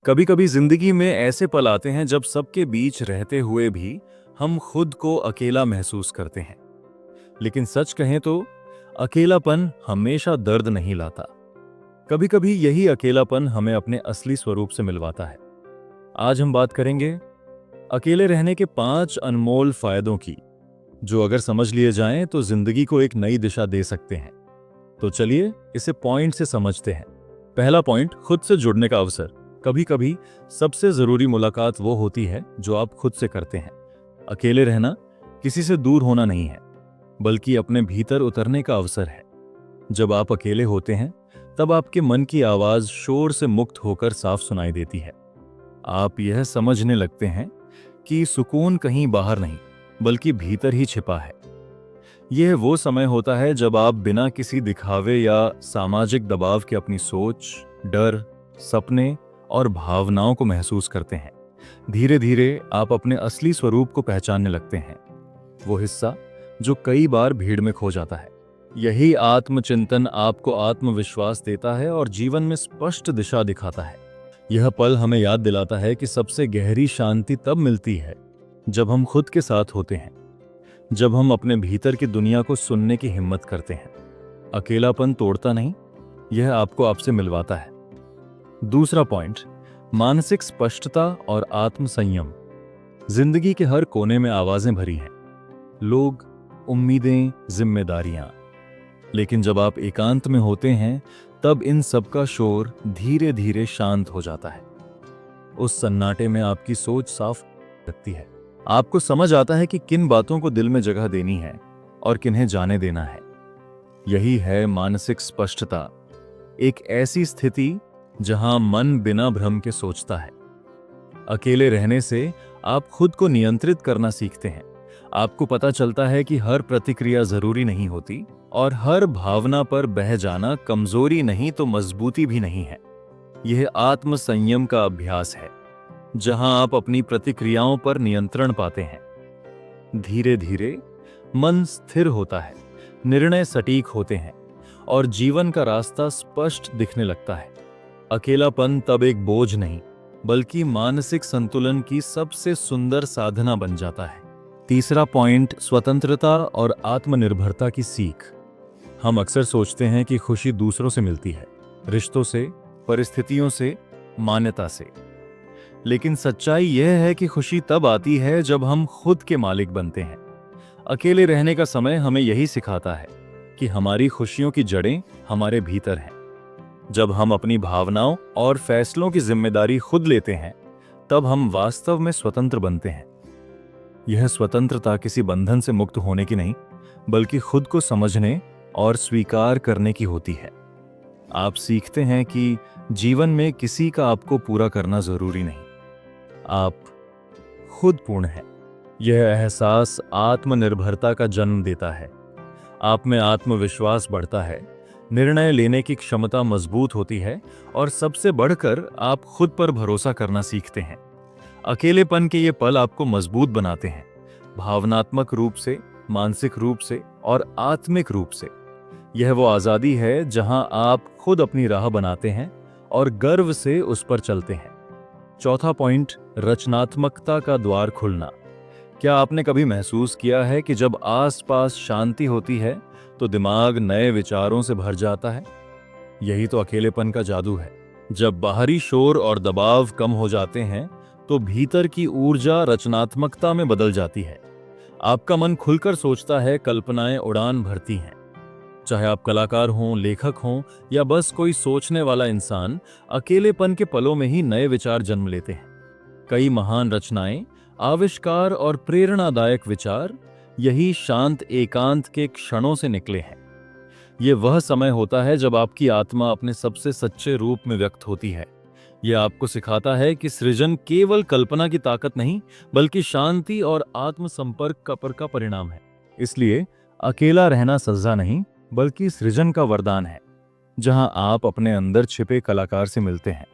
कभी कभी जिंदगी में ऐसे पल आते हैं जब सबके बीच रहते हुए भी हम खुद को अकेला महसूस करते हैं। लेकिन सच कहें तो अकेलापन हमेशा दर्द नहीं लाता। कभी कभी यही अकेलापन हमें अपने असली स्वरूप से मिलवाता है। आज हम बात करेंगे अकेले रहने के 5 अनमोल फायदों की, जो अगर समझ लिए जाएं तो जिंदगी को एक नई दिशा दे सकते हैं। तो चलिए इसे पॉइंट से समझते हैं। पहला पॉइंट, खुद से जुड़ने का अवसर। कभी कभी सबसे जरूरी मुलाकात वो होती है जो आप खुद से करते हैं। अकेले रहना किसी से दूर होना नहीं है, बल्कि अपने भीतर उतरने का अवसर है। जब आप अकेले होते हैं तब आपके मन की आवाज शोर से मुक्त होकर साफ सुनाई देती है। आप यह समझने लगते हैं कि सुकून कहीं बाहर नहीं, बल्कि भीतर ही छिपा है। यह वो समय होता है जब आप बिना किसी दिखावे या सामाजिक दबाव के अपनी सोच, डर, सपने और भावनाओं को महसूस करते हैं। धीरे धीरे आप अपने असली स्वरूप को पहचानने लगते हैं, वो हिस्सा जो कई बार भीड़ में खो जाता है। यही आत्मचिंतन आपको आत्मविश्वास देता है और जीवन में स्पष्ट दिशा दिखाता है। यह पल हमें याद दिलाता है कि सबसे गहरी शांति तब मिलती है जब हम खुद के साथ होते हैं, जब हम अपने भीतर की दुनिया को सुनने की हिम्मत करते हैं। अकेलापन तोड़ता नहीं, यह आपको आपसे मिलवाता है। दूसरा पॉइंट, मानसिक स्पष्टता और आत्मसंयम। जिंदगी के हर कोने में आवाजें भरी हैं, लोग, उम्मीदें, जिम्मेदारियां। लेकिन जब आप एकांत में होते हैं तब इन सब का शोर धीरे धीरे शांत हो जाता है। उस सन्नाटे में आपकी सोच साफ लगती है। आपको समझ आता है कि किन बातों को दिल में जगह देनी है और किन्हें जाने देना है। यही है मानसिक स्पष्टता, एक ऐसी स्थिति जहां मन बिना भ्रम के सोचता है। अकेले रहने से आप खुद को नियंत्रित करना सीखते हैं। आपको पता चलता है कि हर प्रतिक्रिया जरूरी नहीं होती और हर भावना पर बह जाना कमजोरी नहीं तो मजबूती भी नहीं है। यह आत्मसंयम का अभ्यास है, जहां आप अपनी प्रतिक्रियाओं पर नियंत्रण पाते हैं। धीरे धीरे मन स्थिर होता है, निर्णय सटीक होते हैं और जीवन का रास्ता स्पष्ट दिखने लगता है। अकेलापन तब एक बोझ नहीं, बल्कि मानसिक संतुलन की सबसे सुंदर साधना बन जाता है। तीसरा पॉइंट, स्वतंत्रता और आत्मनिर्भरता की सीख। हम अक्सर सोचते हैं कि खुशी दूसरों से मिलती है, रिश्तों से, परिस्थितियों से, मान्यता से। लेकिन सच्चाई यह है कि खुशी तब आती है जब हम खुद के मालिक बनते हैं। अकेले रहने का समय हमें यही सिखाता है कि हमारी खुशियों की जड़ें हमारे भीतर हैं। जब हम अपनी भावनाओं और फैसलों की जिम्मेदारी खुद लेते हैं तब हम वास्तव में स्वतंत्र बनते हैं। यह स्वतंत्रता किसी बंधन से मुक्त होने की नहीं, बल्कि खुद को समझने और स्वीकार करने की होती है। आप सीखते हैं कि जीवन में किसी का आपको पूरा करना जरूरी नहीं, आप खुद पूर्ण हैं। यह एहसास आत्मनिर्भरता का जन्म देता है। आप में आत्मविश्वास बढ़ता है, निर्णय लेने की क्षमता मजबूत होती है और सबसे बढ़कर आप खुद पर भरोसा करना सीखते हैं। अकेलेपन के ये पल आपको मजबूत बनाते हैं, भावनात्मक रूप से, मानसिक रूप से और आत्मिक रूप से। यह वो आजादी है जहां आप खुद अपनी राह बनाते हैं और गर्व से उस पर चलते हैं। चौथा पॉइंट, रचनात्मकता का द्वार खुलना। क्या आपने कभी महसूस किया है कि जब आसपास शांति होती है तो दिमाग नए विचारों से भर जाता है? यही तो अकेलेपन का जादू है। जब बाहरी शोर और दबाव कम हो जाते हैं तो भीतर की ऊर्जा रचनात्मकता में बदल जाती है। आपका मन खुलकर सोचता है, कल्पनाएं उड़ान भरती हैं। चाहे आप कलाकार हों, लेखक हों या बस कोई सोचने वाला इंसान, अकेलेपन के पलों में ही नए विचार जन्म लेते हैं। कई महान रचनाएं, आविष्कार और प्रेरणादायक विचार यही शांत एकांत के क्षणों से निकले हैं। यह वह समय होता है जब आपकी आत्मा अपने सबसे सच्चे रूप में व्यक्त होती है। यह आपको सिखाता है कि सृजन केवल कल्पना की ताकत नहीं, बल्कि शांति और आत्मसंपर्क का परिणाम है। इसलिए अकेला रहना सजा नहीं, बल्कि सृजन का वरदान है, जहां आप अपने अंदर छिपे कलाकार से मिलते हैं।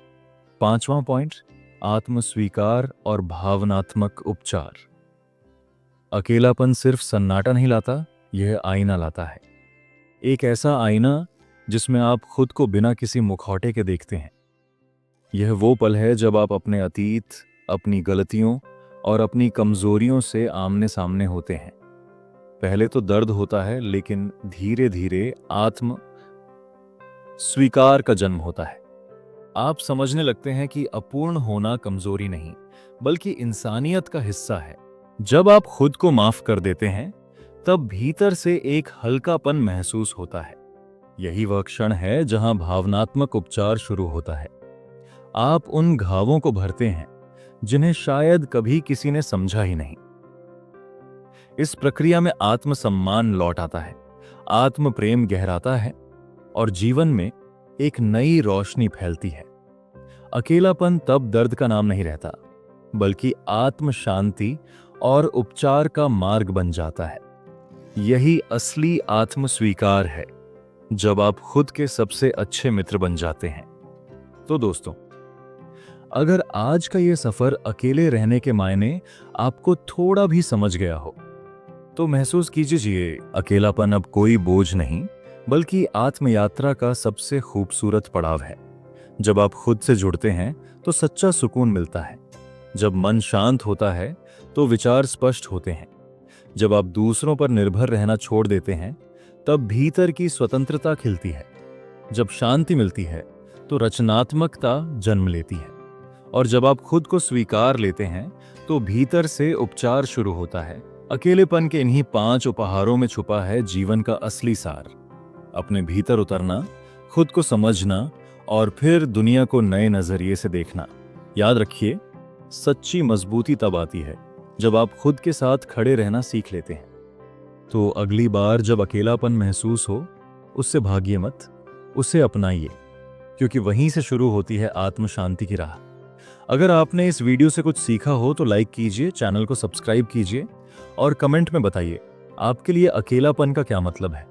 पांचवां पॉइंट, आत्मस्वीकार और भावनात्मक उपचार। अकेलापन सिर्फ सन्नाटा नहीं लाता, यह आईना लाता है। एक ऐसा आईना जिसमें आप खुद को बिना किसी मुखौटे के देखते हैं। यह वो पल है जब आप अपने अतीत, अपनी गलतियों और अपनी कमजोरियों से आमने सामने होते हैं। पहले तो दर्द होता है, लेकिन धीरे धीरे आत्म स्वीकार का जन्म होता है। आप समझने लगते हैं कि अपूर्ण होना कमजोरी नहीं, बल्कि इंसानियत का हिस्सा है। जब आप खुद को माफ कर देते हैं, तब भीतर से एक हल्कापन महसूस होता है। यही वह क्षण है जहां भावनात्मक उपचार शुरू होता है। आप उन घावों को भरते हैं जिन्हें शायद कभी किसी ने समझा ही नहीं। इस प्रक्रिया में आत्मसम्मान लौट आता है, आत्म प्रेम गहराता है और जीवन में एक नई रोशनी फैलती है। अकेलापन तब दर्द का नाम नहीं रहता, बल्कि आत्म शांति और उपचार का मार्ग बन जाता है। यही असली आत्म स्वीकार है, जब आप खुद के सबसे अच्छे मित्र बन जाते हैं। तो दोस्तों, अगर आज का यह सफर अकेले रहने के मायने आपको थोड़ा भी समझ गया हो, तो महसूस कीजिए अकेलापन अब कोई बोझ नहीं, बल्कि आत्मयात्रा का सबसे खूबसूरत पड़ाव है। जब आप खुद से जुड़ते हैं तो सच्चा सुकून मिलता है। जब मन शांत होता है तो विचार स्पष्ट होते हैं। जब आप दूसरों पर निर्भर रहना छोड़ देते हैं, तब भीतर की स्वतंत्रता खिलती है। जब शांति मिलती है तो रचनात्मकता जन्म लेती है। और जब आप खुद को स्वीकार लेते हैं तो भीतर से उपचार शुरू होता है। अकेलेपन के इन्हीं 5 उपहारों में छुपा है जीवन का असली सार। अपने भीतर उतरना, खुद को समझना और फिर दुनिया को नए नजरिए से देखना। याद रखिए, सच्ची मजबूती तब आती है जब आप खुद के साथ खड़े रहना सीख लेते हैं। तो अगली बार जब अकेलापन महसूस हो, उससे भागिए मत, उसे अपनाइए, क्योंकि वहीं से शुरू होती है आत्म शांति की राह। अगर आपने इस वीडियो से कुछ सीखा हो तो लाइक कीजिए, चैनल को सब्सक्राइब कीजिए और कमेंट में बताइए आपके लिए अकेलापन का क्या मतलब है।